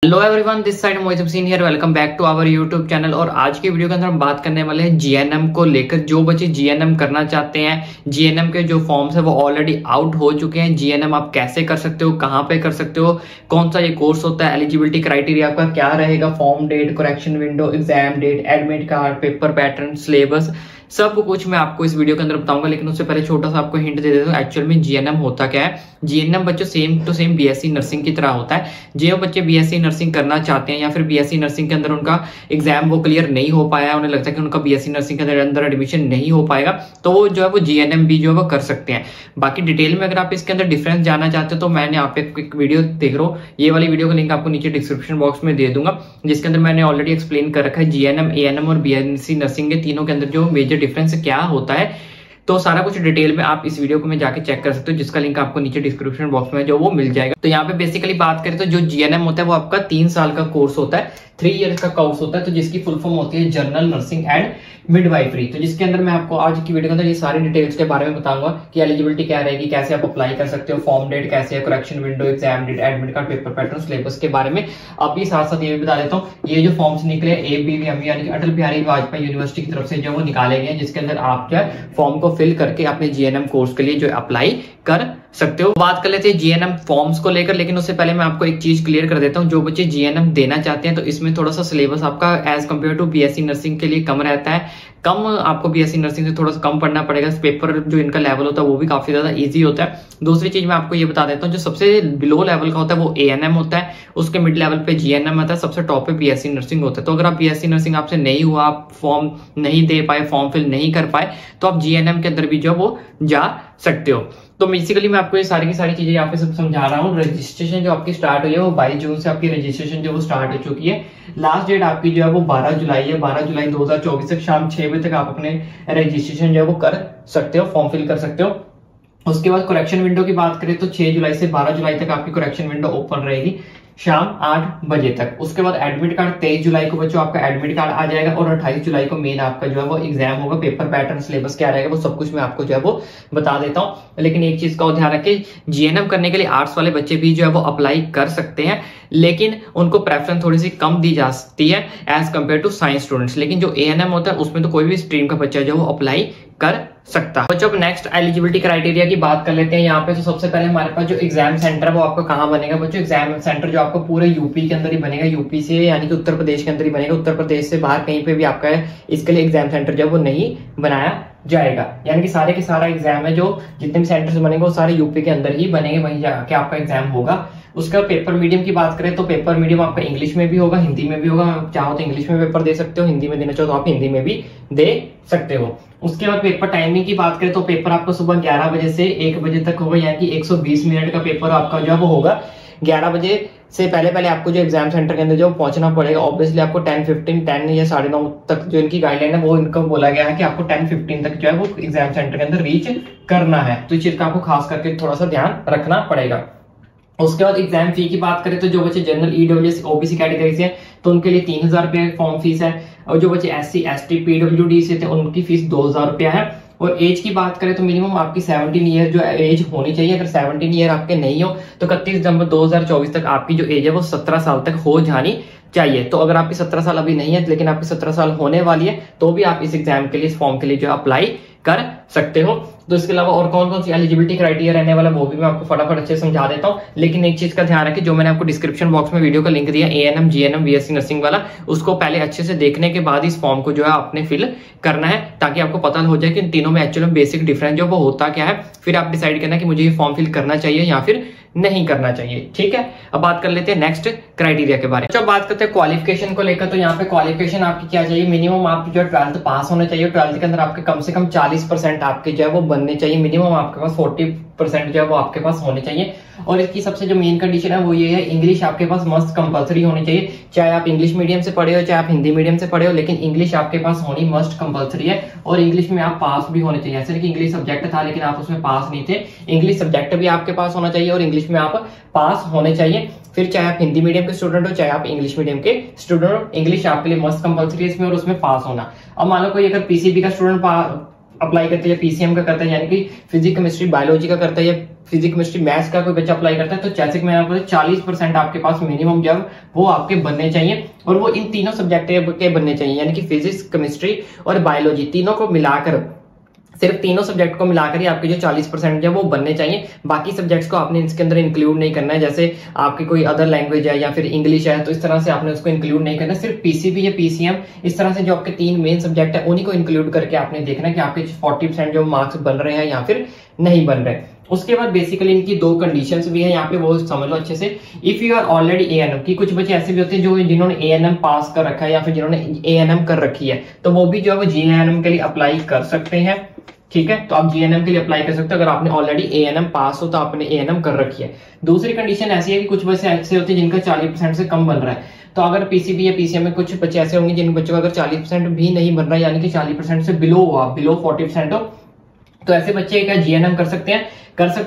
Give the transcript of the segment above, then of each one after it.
Hello everyone, this side Mohit Hussain here. Welcome back to our YouTube channel. और आज की video के अंदर हम बात करने वाले हैं जीएनएम को लेकर। जो बच्चे जीएनएम करना चाहते हैं, जीएनएम के जो फॉर्म्स है वो ऑलरेडी आउट हो चुके हैं। जीएनएम आप कैसे कर सकते हो, कहां पे कर सकते हो, कौन सा ये कोर्स होता है, एलिजिबिलिटी क्राइटेरिया आपका क्या रहेगा, form date, correction window, exam date, admit card, paper pattern, syllabus, सब कुछ मैं आपको इस वीडियो के अंदर बताऊंगा। लेकिन उससे पहले छोटा सा आपको हिंट दे देता हूं, एक्चुअल में जीएनएम होता क्या है। जीएनएम बच्चों same to same BSc nursing की तरह होता है। जो बच्चे बीएससी नर्सिंग करना चाहते हैं या फिर बीएससी नर्सिंग के अंदर उनका एग्जाम वो क्लियर नहीं हो पाया, उन्हें लगता है कि उनका बीएससी नर्सिंग के अंदर एडमिशन नहीं हो पाएगा, तो वो जो है वो जीएनएम भी जो है वो कर सकते हैं। बाकी डिटेल में अगर आप इसके अंदर डिफरेंस जानना चाहते हो तो मैंने आप एक वीडियो देख रहा हूँ, ये वाली वीडियो का लिंक आपको नीचे डिस्क्रिप्शन बॉक्स में दे दूंगा, जिसके अंदर मैंने ऑलरेडी एक्सप्लेन कर रखा है जीएनएम, एएनएम और बीएससी नर्सिंग के तीनों के अंदर जो मेजर डिफरेंस क्या होता है। तो सारा कुछ डिटेल में आप इस वीडियो को में जाके चेक कर सकते हो, जिसका लिंक आपको नीचे डिस्क्रिप्शन बॉक्स में जो वो मिल जाएगा। तो यहाँ पे बेसिकली बात करें तो जो जीएनएम होता है वो आपका 3 साल का कोर्स होता है, 3 ईयर्स का कोर्स होता है, तो जिसकी फुल फॉर्म होती है जनरल नर्सिंग एंड मिडवाइफरी। तो जिसके अंदर मैं आपको आज की वीडियो के अंदर ये सारी डिटेल्स के बारे में बताऊंगा कि एलिजिबिलिटी क्या रहेगी, कैसे आप अप्लाई कर सकते हो, फॉर्म डेट कैसे है, correction window, exam date, admit card, paper pattern, syllabus के बारे में। अभी साथ साथ ये भी बता देता हूँ, ये जो फॉर्म्स निकले ABVME यानी कि अटल बिहारी वाजपेयी यूनिवर्सिटी की तरफ से जो वो निकाले गए, जिसके अंदर आप जो फॉर्म को फिल करके अपने जीएनएम कोर्स के लिए जो अप्लाई कर सकते हो। बात कर लेते हैं जीएनएम फॉर्म्स को लेकर, लेकिन उससे पहले मैं आपको एक चीज क्लियर कर देता हूं। जो बच्चे जीएनएम देना चाहते हैं तो इसमें थोड़ा सा सिलेबस आपका as compare to BSc nursing के लिए कम रहता है। कम आपको बीएससी नर्सिंग से थोड़ा सा कम पढ़ना पड़ेगा। पेपर जो इनका लेवल होता है वो भी काफी ज्यादा इजी होता है। दूसरी चीज मैं आपको ये बता देता हूँ, जो सबसे बिलो लेवल का होता है वो एएनएम होता है, उसके मिड लेवल पे जीएनएम आता है, सबसे टॉप पे बीएससी नर्सिंग होता है। तो अगर आप बीएससी नर्सिंग आपसे नहीं हुआ, आप फॉर्म नहीं दे पाए, फॉर्म फिल नहीं कर पाए, तो आप जीएनएम के अंदर भी जो वो जा सकते हो। तो बेसिकली मैं आपको ये सारी की सारी चीजें यहाँ पे सब समझा रहा हूँ। रजिस्ट्रेशन जो आपकी स्टार्ट हुई है वो 22 जून से आपकी रजिस्ट्रेशन जो वो स्टार्ट हो चुकी है। लास्ट डेट आपकी जो है वो 12 जुलाई है। 12 जुलाई 2024 तक शाम 6 बजे तक आप अपने रजिस्ट्रेशन जो है वो कर सकते हो, फॉर्म फिल कर सकते हो। उसके बाद करेक्शन विंडो की बात करें तो 6 जुलाई से 12 जुलाई तक आपकी करेक्शन विंडो ओपन रहेगी शाम 8 बजे तक। उसके बाद एडमिट कार्ड 23 जुलाई को बच्चों आपका एडमिट कार्ड आ जाएगा और 28 जुलाई को मेन आपका जो है वो एग्जाम होगा। पेपर पैटर्न, सिलेबस क्या रहेगा वो सब कुछ मैं आपको जो है वो बता देता हूं। लेकिन एक चीज का ध्यान रखें, जीएनएम करने के लिए आर्ट्स वाले बच्चे भी जो है वो अप्लाई कर सकते हैं, लेकिन उनको प्रेफरेंस थोड़ी सी कम दी जा सकती है as compare to science students. लेकिन जो एएनएम होता है उसमें तो कोई भी स्ट्रीम का बच्चा जो है वो अप्लाई कर सकता है। बच्चों अब नेक्स्ट एलिजिबिलिटी क्राइटेरिया की बात कर लेते हैं यहाँ पे। तो सबसे पहले हमारे पास जो एग्जाम सेंटर है वो आपका कहाँ बनेगा बच्चों। एग्जाम सेंटर जो आपको पूरे यूपी के अंदर ही बनेगा, यूपी से यानी कि उत्तर प्रदेश के अंदर ही बनेगा। उत्तर प्रदेश से बाहर कहीं पे भी आपका इसके लिए एग्जाम सेंटर जो है वो नहीं बनाया जाएगा। यानी कि सारे के सारा एग्जाम है, जो जितने भी सेंटर्स बनेंगे वो सारे यूपी के अंदर ही बनेंगे, वहीं जाके आपका एग्जाम होगा। उसका पेपर मीडियम की बात करें तो पेपर मीडियम आपका इंग्लिश में भी होगा, हिंदी में भी होगा। आप चाहो तो इंग्लिश में पेपर दे सकते हो, हिंदी में देना चाहो तो आप हिंदी में भी दे सकते हो। उसके बाद पेपर टाइमिंग की बात करें तो पेपर आपको सुबह 11 बजे से 1 बजे तक होगा, यानी कि 120 मिनट का पेपर आपका जो है वो होगा। 11 बजे से पहले आपको जो एग्जाम सेंटर के अंदर जो पहुंचना पड़ेगा। ऑब्वियसली आपको 10 या 9:30 तक जो इनकी गाइडलाइन है वो इनको बोला गया है कि आपको 10:15 तक जो है वो एग्जाम सेंटर के अंदर रीच करना है। तो इस चीज का आपको खास करके थोड़ा सा ध्यान रखना पड़ेगा। उसके बाद एग्जाम फी की बात करें तो जो बच्चे जनरल ईडब्ल्यूएस ओबीसी कैटेगरी से तो उनके लिए 3000 रुपये फॉर्म फीस है, और जो बच्चे SC ST PWD से थे उनकी फीस 2000 रुपया है। और एज की बात करें तो मिनिमम आपकी 17 ईयर जो एज होनी चाहिए। अगर 17 ईयर आपके नहीं हो तो 31 दिसंबर 2024 तक आपकी जो एज है वो 17 साल तक हो जानी चाहिए। तो अगर आपकी 17 साल अभी नहीं है लेकिन आपकी 17 साल होने वाली है तो भी आप इस एग्जाम के लिए, इस फॉर्म के लिए जो अप्लाई कर सकते हो। तो इसके अलावा और कौन कौन सी एलिजिबिलिटी क्राइटेरिया रहने वाला वो भी मैं आपको फटाफट अच्छे से समझा देता हूं। लेकिन एक चीज का ध्यान रखें, जो मैंने आपको डिस्क्रिप्शन बॉक्स में वीडियो का लिंक दिया एएनएम, जीएनएम, बीएससी नर्सिंग वाला, उसको पहले अच्छे से देखने के बाद इस फॉर्म को जो है आपने फिल करना है, ताकि आपको पता हो जाए कि इन तीनों में एक्चुअली बेसिक डिफरेंस जो वो होता क्या है। फिर आप डिसाइड करना कि मुझे ये फॉर्म फिल करना चाहिए या फिर नहीं करना चाहिए। ठीक है, अब बात कर लेते हैं नेक्स्ट क्राइटेरिया के बारे में। जब बात करते हैं क्वालिफिकेशन को लेकर, तो यहाँ पे क्वालिफिकेशन आपकी क्या चाहिए, मिनिमम आप जो 12th पास होने चाहिए। 12th के अंदर आपके कम से कम 40% आपके जो है वो बनने चाहिए। मिनिमम आपके पास 40% जो है वो आपके पास होने चाहिए। और इसकी सबसे जो मेन कंडीशन है वो ये है, इंग्लिश आपके पास मस्ट कंपलसरी होनी चाहिए। चाहे आप इंग्लिश मीडियम से पढ़े हो, चाहे आप हिंदी मीडियम से पढ़े हो, लेकिन इंग्लिश आपके पास होनी मस्ट कंपलसरी है। और इंग्लिश में आप पास भी होने चाहिए। ऐसे नहीं कि इंग्लिश सब्जेक्ट था लेकिन आप उसमें पास नहीं थे, इंग्लिश सब्जेक्ट भी आपके पास होना चाहिए और इंग्लिश में आप पास होने चाहिए। फिर चाहे आप हिंदी मीडियम के स्टूडेंट हो, चाहे आप इंग्लिश मीडियम के स्टूडेंट हो, इंग्लिश आपके लिए मस्ट कंपलसरी है इसमें और उसमें पास होना। अब मान लो कोई अगर पीसीबी का स्टूडेंट अप्लाई करता है या पीसीएम का करता है, यानी कि फिजिक्स केमिस्ट्री बायोलॉजी का करता है या फिजिक्स केमिस्ट्री मैथ्स का कोई बच्चा अप्लाई करता है, तो जैसे कि मैंने आपको 40% आपके पास मिनिमम जो वो आपके बनने चाहिए, और वो इन तीनों सब्जेक्ट के बनने चाहिए, यानी कि फिजिक्स केमिस्ट्री और बायोलॉजी तीनों को मिलाकर, सिर्फ तीनों सब्जेक्ट को मिलाकर ही आपके जो 40% है वो बनने चाहिए। बाकी सब्जेक्ट्स को आपने इसके अंदर इंक्लूड नहीं करना है, जैसे आपकी कोई अदर लैंग्वेज है या फिर इंग्लिश है, तो इस तरह से आपने उसको इंक्लूड नहीं करना। सिर्फ पीसीबी या पीसीएम, इस तरह से जो आपके 3 मेन सब्जेक्ट है उन्हीं को इंक्लूड करके आपने देखना है कि आपके 40% जो मार्क्स बन रहे हैं या फिर नहीं बन रहे। उसके बाद बेसिकली इनकी 2 कंडीशंस भी है यहाँ पे, वो समझ लो अच्छे से। If you are already ANM, की कुछ बच्चे ऐसे भी होते हैं जो जिन्होंने एएनएम पास कर रखा है या फिर जिन्होंने एएनएम कर रखी है, तो वो भी जो है वो जीएनएम के लिए अप्लाई कर सकते हैं। ठीक है, तो आप जीएनएम के लिए अप्लाई कर सकते हो अगर आपने ऑलरेडी एएनएम पास हो, तो आपने एएनएम कर रखी है। दूसरी कंडीशन ऐसी है कि कुछ बच्चे ऐसे होते हैं जिनका 40% से कम बन रहा है, तो अगर पीसीबी या पीसीएम में कुछ बच्चे ऐसे होंगे जिन बच्चों का अगर 40% भी नहीं बन रहा है, यानी कि 40% से बिलो हो, आप बिलो 40% हो, तो ऐसे बच्चे क्या जीएनएम कर सकते हैं,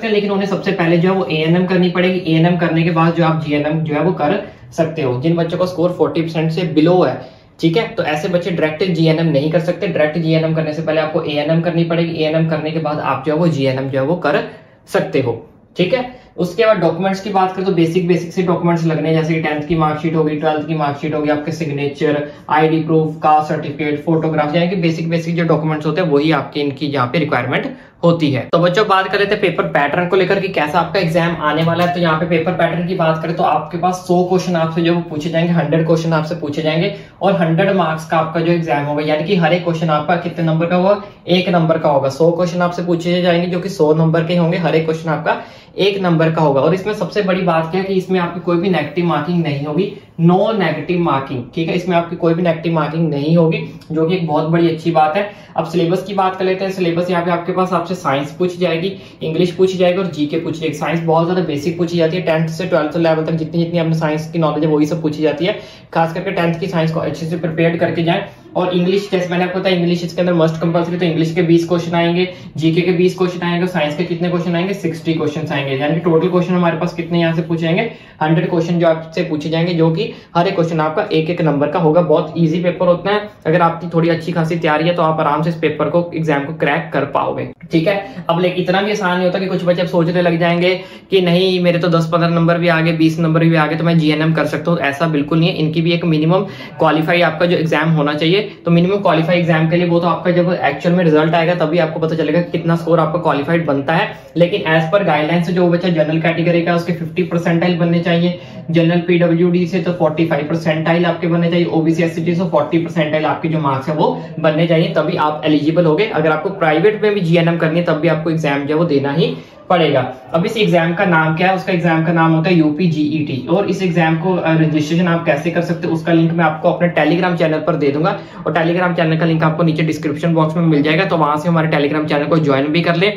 लेकिन उन्हें सबसे पहले जो है वो एएनएम करनी पड़ेगी। एएनएम करने के बाद जो आप जीएनएम जो है वो कर सकते हो। जिन बच्चों का स्कोर 40% से बिलो है, ठीक है, तो ऐसे बच्चे डायरेक्ट जीएनएम नहीं कर सकते। डायरेक्ट जीएनएम करने से पहले आपको एएनएम करनी पड़ेगी। एएनएम करने के बाद आप जो है वो जीएनएम जो है वो कर सकते हो। ठीक है, उसके बाद डॉक्यूमेंट्स की बात करें तो बेसिक से डॉक्यूमेंट्स लगने हैं, जैसे कि 10th की मार्कशीट होगी, 12th की मार्कशीट होगी, आपके signature, ID proof, caste certificate, photograph, यानी कि बेसिक जो डॉक्यूमेंट्स होते हैं वही आपके इनकी यहाँ पे रिक्वायरमेंट होती है। तो बच्चों बात कर लेते हैं पेपर पैटर्न को लेकर कि कैसा आपका एग्जाम आने वाला है। तो यहाँ पे पेपर पैटर्न की बात करें तो आपके पास 100 क्वेश्चन आपसे जो पूछे जाएंगे, 100 क्वेश्चन आपसे पूछे जाएंगे, और 100 मार्क्स का आपका जो एग्जाम होगा, यानी कि हर एक क्वेश्चन आपका कितने नंबर का होगा, 1 नंबर का होगा। 100 क्वेश्चन आपसे पूछे जाएंगे जो कि 100 नंबर के होंगे, हर एक क्वेश्चन आपका 1 नंबर का होगा। और इसमें सबसे बड़ी बात क्या है कि इसमें आपकी कोई भी नेगेटिव मार्किंग नहीं होगी, नो नेगेटिव मार्किंग। ठीक है, इसमें आपकी कोई भी नेगेटिव मार्किंग नहीं होगी, जो कि एक बहुत बड़ी अच्छी बात है। अब सिलेबस की बात कर लेते हैं। सिलेबस यहाँ पे आपके पास आपसे साइंस पूछी जाएगी, इंग्लिश पूछी जाएगी और जीके पूछी जाएगी। साइंस बहुत ज्यादा बेसिक पूछी जाती है, 10th से 12th लेवल तक जितनी आपने साइंस की नॉलेज है वही सब पूछी जाती है। खास करके 10th की साइंस को अच्छे से प्रिपेयर करके जाएं। और इंग्लिश जैसे मैंने आपको बताया, इंग्लिश इसके अंदर मस्ट कंपल्सरी, तो इंग्लिश के 20 क्वेश्चन आएंगे, जीके के 20 क्वेश्चन आएंगे, साइंस के कितने क्वेश्चन आएंगे, 60 क्वेश्चन आएंगे। यानी कि टोटल क्वेश्चन हमारे पास कितने यहाँ से पूछे जाएंगे, 100 क्वेश्चन जो आपसे पूछे जाएंगे, जो कि हर एक क्वेश्चन आपका 1-1 नंबर का होगा। बहुत ईजी पेपर होता है, अगर आपकी थोड़ी अच्छी खासी तैयारी है तो आप आराम से इस पेपर को, एग्जाम को क्रैक कर पाओगे। ठीक है, अब लेकिन इतना भी आसान नहीं होता कि कुछ बच्चे अब सोचने लग जाएंगे कि नहीं मेरे तो 10-15 नंबर भी आगे, 20 नंबर भी आगे, तो मैं जीएनएम कर सकता हूँ। ऐसा बिल्कुल नहीं है, इनकी भी एक मिनिमम क्वालिफाई आपका जो एग्जाम होना चाहिए। तो मिनिमम क्वालिफाई एग्जाम के लिए वो तो आपका जब एक्चुअल में रिजल्ट आएगा तभी आपको पता चलेगा कितना स्कोर आपका क्वालिफाइड बनता है। लेकिन एज पर गाइडलाइन से जो बच्चा जनरल कैटेगरी का उसके 50 परसेंटाइल बनने चाहिए, जनरल पीडब्ल्यूडी से तो 45 परसेंटाइल आपके बनने चाहिए, ओबीसी एससी से 40 परसेंटाइल आपके जो मार्क्स है वो बनने चाहिए, तभी आप एलिजिबल होगे। अगर आपको प्राइवेट में भी जीएनएम करनी है तब भी आपको एग्जाम जो है वो देना ही पड़ेगा। अब इस एग्जाम का नाम क्या है, उसका एग्जाम का नाम होता है यूपीजीईटी। और इस एग्जाम को रजिस्ट्रेशन आप कैसे कर सकते हो उसका लिंक मैं आपको अपने टेलीग्राम चैनल पर दे दूंगा, और टेलीग्राम चैनल का लिंक आपको नीचे डिस्क्रिप्शन बॉक्स में मिल जाएगा, तो वहां से हमारे टेलीग्राम चैनल को ज्वाइन भी कर ले।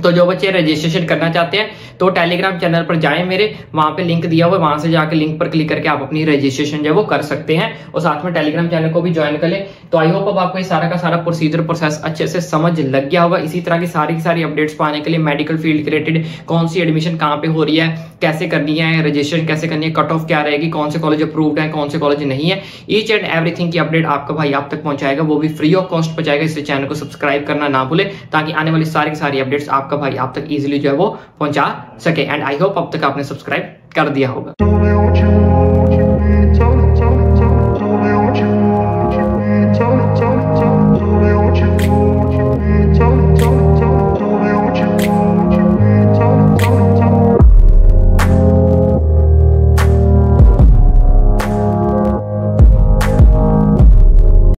तो जो बच्चे रजिस्ट्रेशन करना चाहते हैं तो टेलीग्राम चैनल पर जाएं मेरे, वहां पे लिंक दिया हुआ है, वहां से जाकर लिंक पर क्लिक करके आप अपनी रजिस्ट्रेशन जो है वो कर सकते हैं, और साथ में टेलीग्राम चैनल को भी ज्वाइन कर ले। तो आई होप अब आपको ये सारा का सारा प्रोसेस अच्छे से समझ लग गया होगा। इसी तरह की सारी अपडेट्स पाने के लिए मेडिकल फील्ड के रिलेटेड, कौन सी एडमिशन कहाँ पे हो रही है, कैसे करनी है, रजिस्ट्रेशन कैसे करनी है, कट ऑफ क्या रहेगी, कौन से कॉलेज अप्रूव्ड है, कौन से कॉलेज नहीं है, ईच एंड एवरीथिंग की अपडेट आपका भाई आप तक पहुंचाएगा, वो भी फ्री ऑफ कॉस्ट पहुंचाएगा। इससे चैनल को सब्सक्राइब करना ना भूले, ताकि आने वाली सारी अपडेट्स आपका भाई आप तक इजीली जो है वो पहुंचा सके। एंड आई होप अब तक आपने सब्सक्राइब कर दिया होगा।